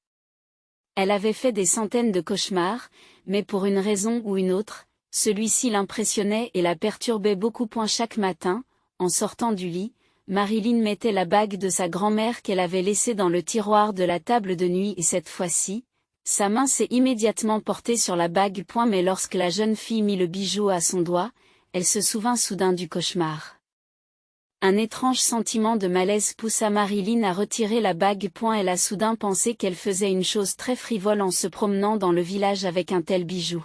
Elle avait fait des centaines de cauchemars, mais pour une raison ou une autre, celui-ci l'impressionnait et la perturbait beaucoup. Chaque matin, en sortant du lit, Marilyn mettait la bague de sa grand-mère qu'elle avait laissée dans le tiroir de la table de nuit et cette fois-ci, sa main s'est immédiatement portée sur la bague. Mais lorsque la jeune fille mit le bijou à son doigt, elle se souvint soudain du cauchemar. Un étrange sentiment de malaise poussa Marilyn à retirer la bague. Elle a soudain pensé qu'elle faisait une chose très frivole en se promenant dans le village avec un tel bijou.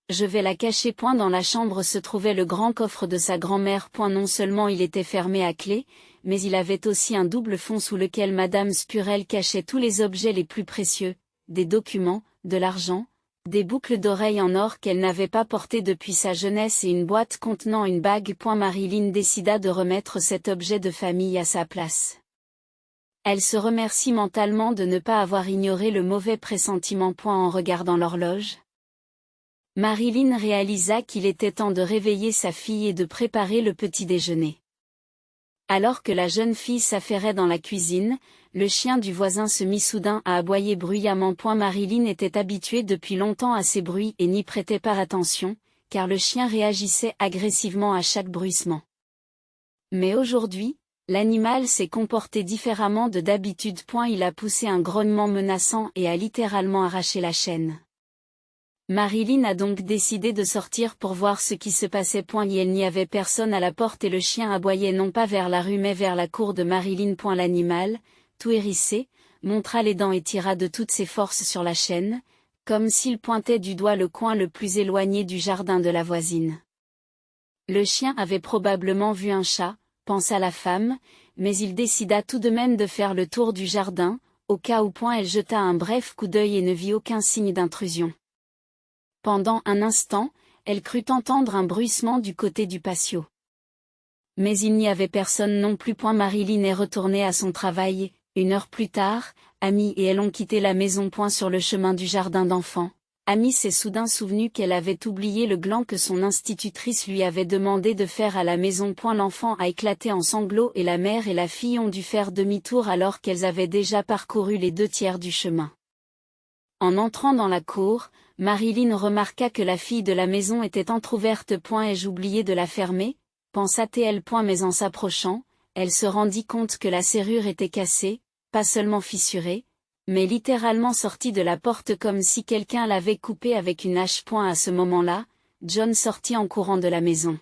Je vais la cacher. Dans la chambre se trouvait le grand coffre de sa grand-mère. Non seulement il était fermé à clé, mais il avait aussi un double fond sous lequel Madame Spurel cachait tous les objets les plus précieux, des documents, de l'argent, des boucles d'oreilles en or qu'elle n'avait pas portées depuis sa jeunesse et une boîte contenant une bague. Marilyn décida de remettre cet objet de famille à sa place. Elle se remercie mentalement de ne pas avoir ignoré le mauvais pressentiment. En regardant l'horloge, Marilyn réalisa qu'il était temps de réveiller sa fille et de préparer le petit déjeuner. Alors que la jeune fille s'affairait dans la cuisine, le chien du voisin se mit soudain à aboyer bruyamment. Marilyn était habituée depuis longtemps à ces bruits et n'y prêtait pas attention, car le chien réagissait agressivement à chaque bruissement. Mais aujourd'hui, l'animal s'est comporté différemment de d'habitude. Il a poussé un grognement menaçant et a littéralement arraché la chaîne. Marilyn a donc décidé de sortir pour voir ce qui se passait. Il n'y avait personne à la porte et le chien aboyait non pas vers la rue mais vers la cour de Marilyn. L'animal, tout hérissé, montra les dents et tira de toutes ses forces sur la chaîne, comme s'il pointait du doigt le coin le plus éloigné du jardin de la voisine. Le chien avait probablement vu un chat, pensa la femme, mais il décida tout de même de faire le tour du jardin, au cas où. Elle jeta un bref coup d'œil et ne vit aucun signe d'intrusion. Pendant un instant, elle crut entendre un bruissement du côté du patio. Mais il n'y avait personne non plus. Marilyn est retournée à son travail. 1 heure plus tard, Amy et elle ont quitté la maison. Sur le chemin du jardin d'enfants, Amy s'est soudain souvenue qu'elle avait oublié le gland que son institutrice lui avait demandé de faire à la maison. L'enfant a éclaté en sanglots et la mère et la fille ont dû faire demi-tour alors qu'elles avaient déjà parcouru les 2/3 du chemin. En entrant dans la cour, Marilyn remarqua que la fille de la maison était entr'ouverte. Ai-je oublié de la fermer, pensa-t-elle. Mais en s'approchant, elle se rendit compte que la serrure était cassée, pas seulement fissurée, mais littéralement sortie de la porte comme si quelqu'un l'avait coupée avec une hache. À ce moment-là, John sortit en courant de la maison.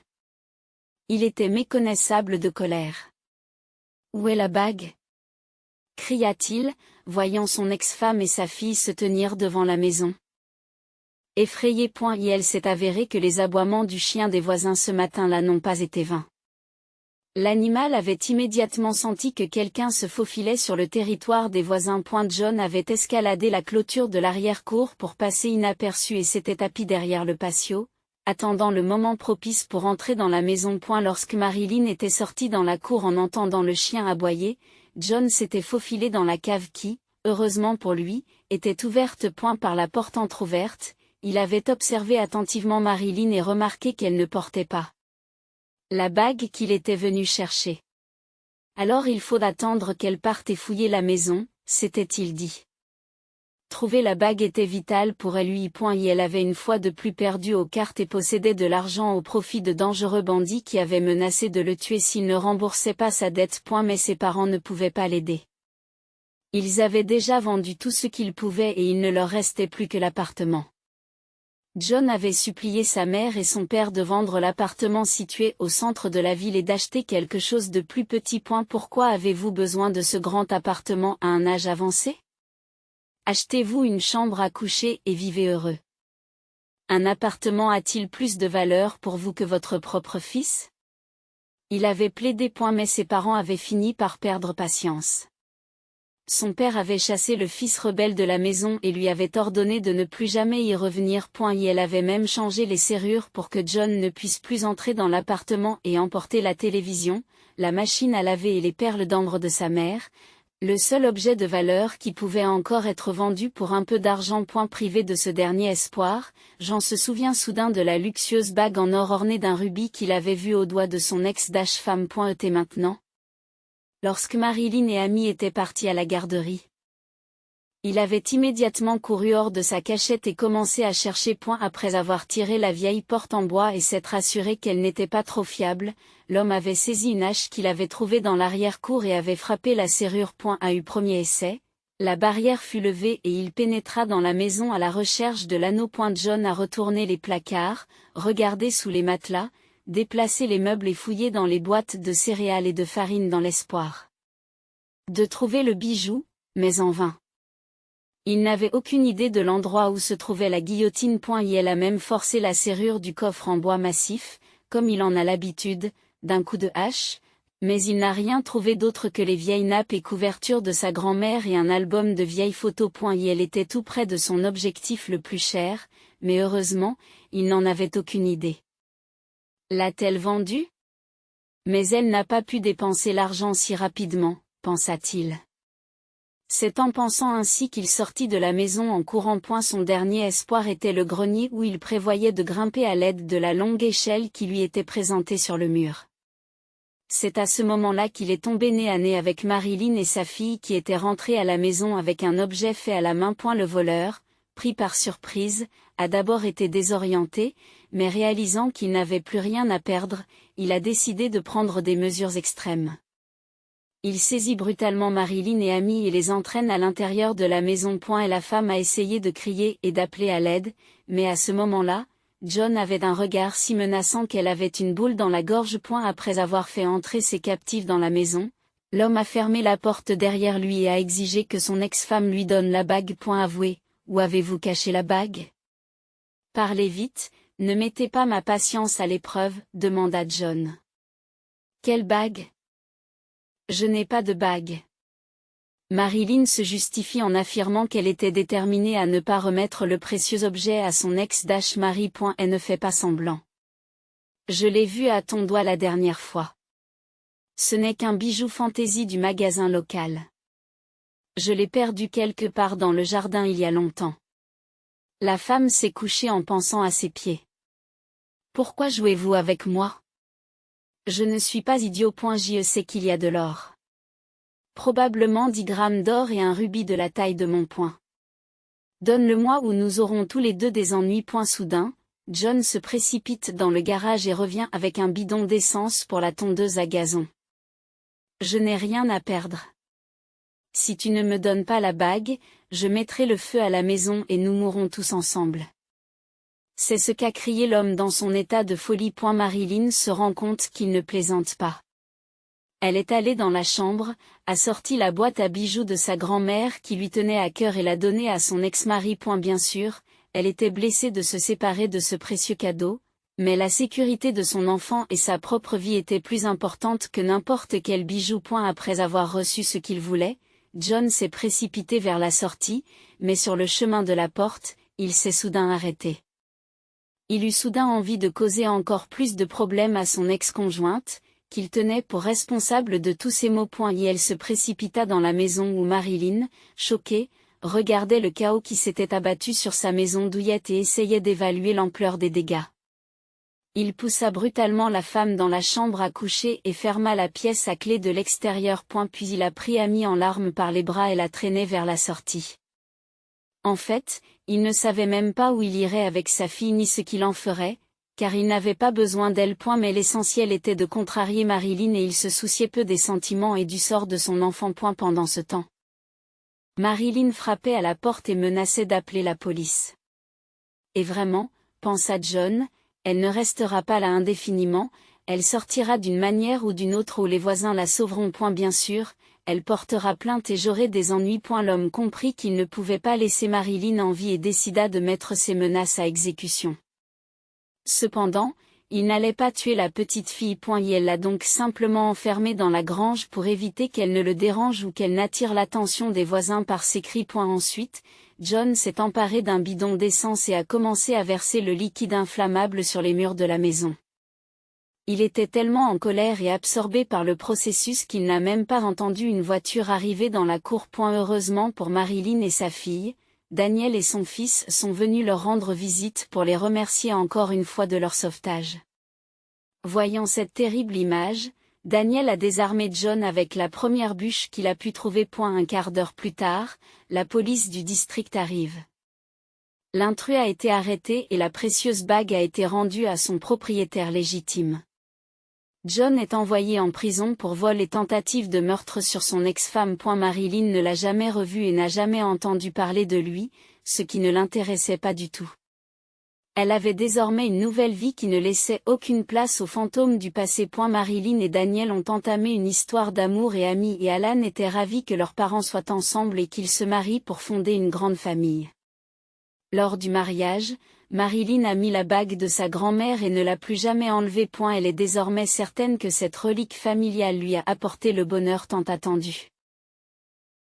Il était méconnaissable de colère. « Où est la bague ?» cria-t-il, voyant son ex-femme et sa fille se tenir devant la maison. Effrayée. Il s'est avéré que les aboiements du chien des voisins ce matin-là n'ont pas été vains. L'animal avait immédiatement senti que quelqu'un se faufilait sur le territoire des voisins. John avait escaladé la clôture de l'arrière-cour pour passer inaperçu et s'était tapi derrière le patio, attendant le moment propice pour entrer dans la maison. Lorsque Marilyn était sortie dans la cour en entendant le chien aboyer, John s'était faufilé dans la cave qui, heureusement pour lui, était ouverte. Par la porte entr'ouverte, il avait observé attentivement Marilyn et remarqué qu'elle ne portait pas la bague qu'il était venu chercher. Alors il faut attendre qu'elle parte et fouiller la maison, s'était-il dit. Trouver la bague était vital pour elle. Elle avait une fois de plus perdu aux cartes et possédait de l'argent au profit de dangereux bandits qui avaient menacé de le tuer s'il ne remboursait pas sa dette. Mais ses parents ne pouvaient pas l'aider. Ils avaient déjà vendu tout ce qu'ils pouvaient et il ne leur restait plus que l'appartement. John avait supplié sa mère et son père de vendre l'appartement situé au centre de la ville et d'acheter quelque chose de plus petit. Pourquoi avez-vous besoin de ce grand appartement à un âge avancé ? Achetez-vous une chambre à coucher et vivez heureux. Un appartement a-t-il plus de valeur pour vous que votre propre fils? Il avait plaidé, mais ses parents avaient fini par perdre patience. Son père avait chassé le fils rebelle de la maison et lui avait ordonné de ne plus jamais y revenir. Et elle avait même changé les serrures pour que John ne puisse plus entrer dans l'appartement et emporter la télévision, la machine à laver et les perles d'ambre de sa mère, le seul objet de valeur qui pouvait encore être vendu pour un peu d'argent. Privé de ce dernier espoir, Jean se souvient soudain de la luxueuse bague en or ornée d'un rubis qu'il avait vue au doigt de son ex-femme. Et maintenant, lorsque Marilyn et Amy étaient partis à la garderie, il avait immédiatement couru hors de sa cachette et commencé à chercher. Après avoir tiré la vieille porte en bois et s'être assuré qu'elle n'était pas trop fiable, l'homme avait saisi une hache qu'il avait trouvée dans l'arrière-cour et avait frappé la serrure. À eu premier essai, la barrière fut levée et il pénétra dans la maison à la recherche de l'anneau. John a retourné les placards, regardé sous les matelas, déplacé les meubles et fouillé dans les boîtes de céréales et de farine dans l'espoir de trouver le bijou, mais en vain. Il n'avait aucune idée de l'endroit où se trouvait la guillotine. Il a même forcé la serrure du coffre en bois massif, comme il en a l'habitude, d'un coup de hache, mais il n'a rien trouvé d'autre que les vieilles nappes et couvertures de sa grand-mère et un album de vieilles photos. Il était tout près de son objectif le plus cher, mais heureusement, il n'en avait aucune idée. L'a-t-elle vendu? Mais elle n'a pas pu dépenser l'argent si rapidement, pensa-t-il. C'est en pensant ainsi qu'il sortit de la maison en courant. Son dernier espoir était le grenier où il prévoyait de grimper à l'aide de la longue échelle qui lui était présentée sur le mur. C'est à ce moment-là qu'il est tombé nez à nez avec Marilyn et sa fille qui étaient rentrées à la maison avec un objet fait à la main. Le voleur, pris par surprise, a d'abord été désorienté, mais réalisant qu'il n'avait plus rien à perdre, il a décidé de prendre des mesures extrêmes. Il saisit brutalement Marilyn et Amy et les entraîne à l'intérieur de la maison. Et la femme a essayé de crier et d'appeler à l'aide, mais à ce moment-là, John avait un regard si menaçant qu'elle avait une boule dans la gorge. Après avoir fait entrer ses captifs dans la maison, l'homme a fermé la porte derrière lui et a exigé que son ex-femme lui donne la bague. Avouez, où avez-vous caché la bague? Parlez vite, ne mettez pas ma patience à l'épreuve, demanda John. Quelle bague? Je n'ai pas de bague. Marilyn se justifie en affirmant qu'elle était déterminée à ne pas remettre le précieux objet à son ex-mari. Elle ne fait pas semblant. Je l'ai vu à ton doigt la dernière fois. Ce n'est qu'un bijou fantaisie du magasin local. Je l'ai perdu quelque part dans le jardin il y a longtemps. La femme s'est couchée en pensant à ses pieds. Pourquoi jouez-vous avec moi? Je ne suis pas idiot. Je sais qu'il y a de l'or. Probablement 10 grammes d'or et un rubis de la taille de mon poing. Donne-le-moi ou nous aurons tous les deux des ennuis. Soudain, John se précipite dans le garage et revient avec un bidon d'essence pour la tondeuse à gazon. Je n'ai rien à perdre. Si tu ne me donnes pas la bague, je mettrai le feu à la maison et nous mourrons tous ensemble. C'est ce qu'a crié l'homme dans son état de folie. Marilyn se rend compte qu'il ne plaisante pas. Elle est allée dans la chambre, a sorti la boîte à bijoux de sa grand-mère qui lui tenait à cœur et l'a donnée à son ex-mari. Bien sûr, elle était blessée de se séparer de ce précieux cadeau, mais la sécurité de son enfant et sa propre vie étaient plus importantes que n'importe quel bijou. Après avoir reçu ce qu'il voulait, John s'est précipité vers la sortie, mais sur le chemin de la porte, il s'est soudain arrêté. Il eut soudain envie de causer encore plus de problèmes à son ex-conjointe, qu'il tenait pour responsable de tous ces maux. Et elle se précipita dans la maison où Marilyn, choquée, regardait le chaos qui s'était abattu sur sa maison douillette et essayait d'évaluer l'ampleur des dégâts. Il poussa brutalement la femme dans la chambre à coucher et ferma la pièce à clé de l'extérieur. Puis il a pris Amy en larmes par les bras et l'a traînée vers la sortie. En fait, il ne savait même pas où il irait avec sa fille ni ce qu'il en ferait, car il n'avait pas besoin d'elle. Mais l'essentiel était de contrarier Marilyn et il se souciait peu des sentiments et du sort de son enfant. Pendant ce temps, Marilyn frappait à la porte et menaçait d'appeler la police. Et vraiment, pensa John, elle ne restera pas là indéfiniment, elle sortira d'une manière ou d'une autre où les voisins la sauveront. Bien sûr, elle portera plainte et j'aurai des ennuis. L'homme comprit qu'il ne pouvait pas laisser Marilyn en vie et décida de mettre ses menaces à exécution. Cependant, il n'allait pas tuer la petite fille. Il l'a donc simplement enfermée dans la grange pour éviter qu'elle ne le dérange ou qu'elle n'attire l'attention des voisins par ses cris. Ensuite, John s'est emparé d'un bidon d'essence et a commencé à verser le liquide inflammable sur les murs de la maison. Il était tellement en colère et absorbé par le processus qu'il n'a même pas entendu une voiture arriver dans la cour. Heureusement pour Marilyn et sa fille, Daniel et son fils sont venus leur rendre visite pour les remercier encore une fois de leur sauvetage. Voyant cette terrible image, Daniel a désarmé John avec la première bûche qu'il a pu trouver. Un quart d'heure plus tard, la police du district arrive. L'intrus a été arrêté et la précieuse bague a été rendue à son propriétaire légitime. John est envoyé en prison pour vol et tentative de meurtre sur son ex-femme. Marilyn ne l'a jamais revu et n'a jamais entendu parler de lui, ce qui ne l'intéressait pas du tout. Elle avait désormais une nouvelle vie qui ne laissait aucune place aux fantômes du passé. Marilyn et Daniel ont entamé une histoire d'amour et amis et Alan était ravi que leurs parents soient ensemble et qu'ils se marient pour fonder une grande famille. Lors du mariage, Marilyn a mis la bague de sa grand-mère et ne l'a plus jamais enlevée. Elle est désormais certaine que cette relique familiale lui a apporté le bonheur tant attendu.